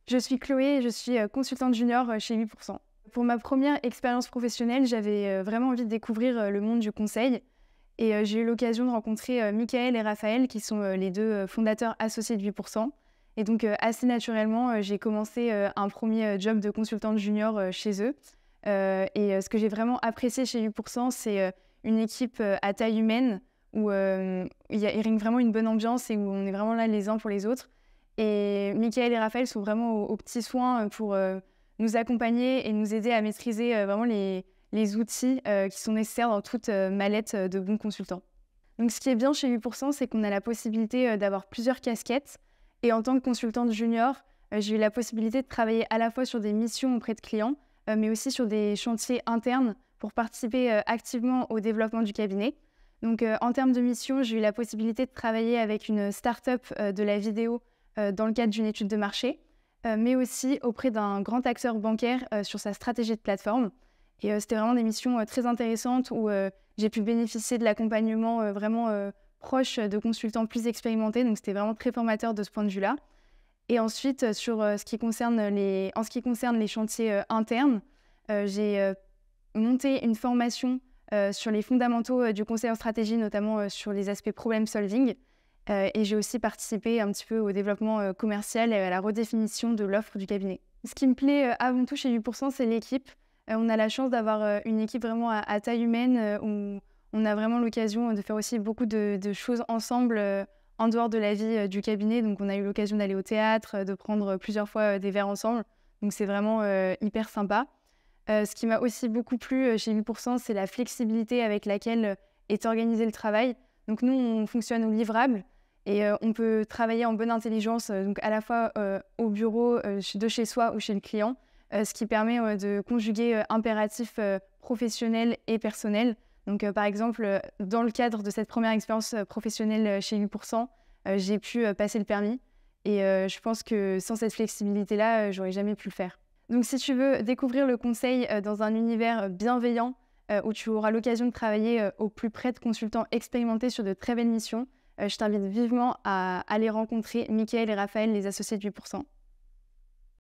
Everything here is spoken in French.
Je suis Chloé et je suis consultante junior chez 8%. Pour ma première expérience professionnelle, j'avais vraiment envie de découvrir le monde du conseil. Et j'ai eu l'occasion de rencontrer Michael et Raphaël, qui sont les deux fondateurs associés de 8%. Et donc, assez naturellement, j'ai commencé un premier job de consultante junior chez eux. Ce que j'ai vraiment apprécié chez 8%, c'est une équipe à taille humaine où il règne vraiment une bonne ambiance et où on est vraiment là les uns pour les autres. Et Michael et Raphaël sont vraiment aux petits soins pour nous accompagner et nous aider à maîtriser vraiment les outils qui sont nécessaires dans toute mallette de bons consultants. Donc, ce qui est bien chez 8%, c'est qu'on a la possibilité d'avoir plusieurs casquettes. Et en tant que consultante junior, j'ai eu la possibilité de travailler à la fois sur des missions auprès de clients, mais aussi sur des chantiers internes pour participer activement au développement du cabinet. Donc, en termes de mission, j'ai eu la possibilité de travailler avec une start-up de la vidéo dans le cadre d'une étude de marché, mais aussi auprès d'un grand acteur bancaire sur sa stratégie de plateforme. Et c'était vraiment des missions très intéressantes où j'ai pu bénéficier de l'accompagnement vraiment proche de consultants plus expérimentés. Donc, c'était vraiment très formateur de ce point de vue-là. Et ensuite, en ce qui concerne les chantiers internes, j'ai monté une formation sur les fondamentaux du conseil en stratégie, notamment sur les aspects problem solving. Et j'ai aussi participé un petit peu au développement commercial et à la redéfinition de l'offre du cabinet. Ce qui me plaît avant tout chez 8%, c'est l'équipe. On a la chance d'avoir une équipe vraiment à taille humaine où on a vraiment l'occasion de faire aussi beaucoup de choses ensemble en dehors de la vie du cabinet. Donc, on a eu l'occasion d'aller au théâtre, de prendre plusieurs fois des verres ensemble. Donc, c'est vraiment hyper sympa. Ce qui m'a aussi beaucoup plu chez 8%, c'est la flexibilité avec laquelle est organisé le travail. Donc, nous, on fonctionne au livrable et on peut travailler en bonne intelligence, donc à la fois au bureau, de chez soi ou chez le client, ce qui permet de conjuguer impératifs professionnels et personnels. Donc, par exemple, dans le cadre de cette première expérience professionnelle chez 8%, j'ai pu passer le permis. Et je pense que sans cette flexibilité-là, j'aurais jamais pu le faire. Donc, si tu veux découvrir le conseil dans un univers bienveillant, où tu auras l'occasion de travailler au plus près de consultants expérimentés sur de très belles missions, je t'invite vivement à aller rencontrer Michael et Raphaël, les associés de 8%.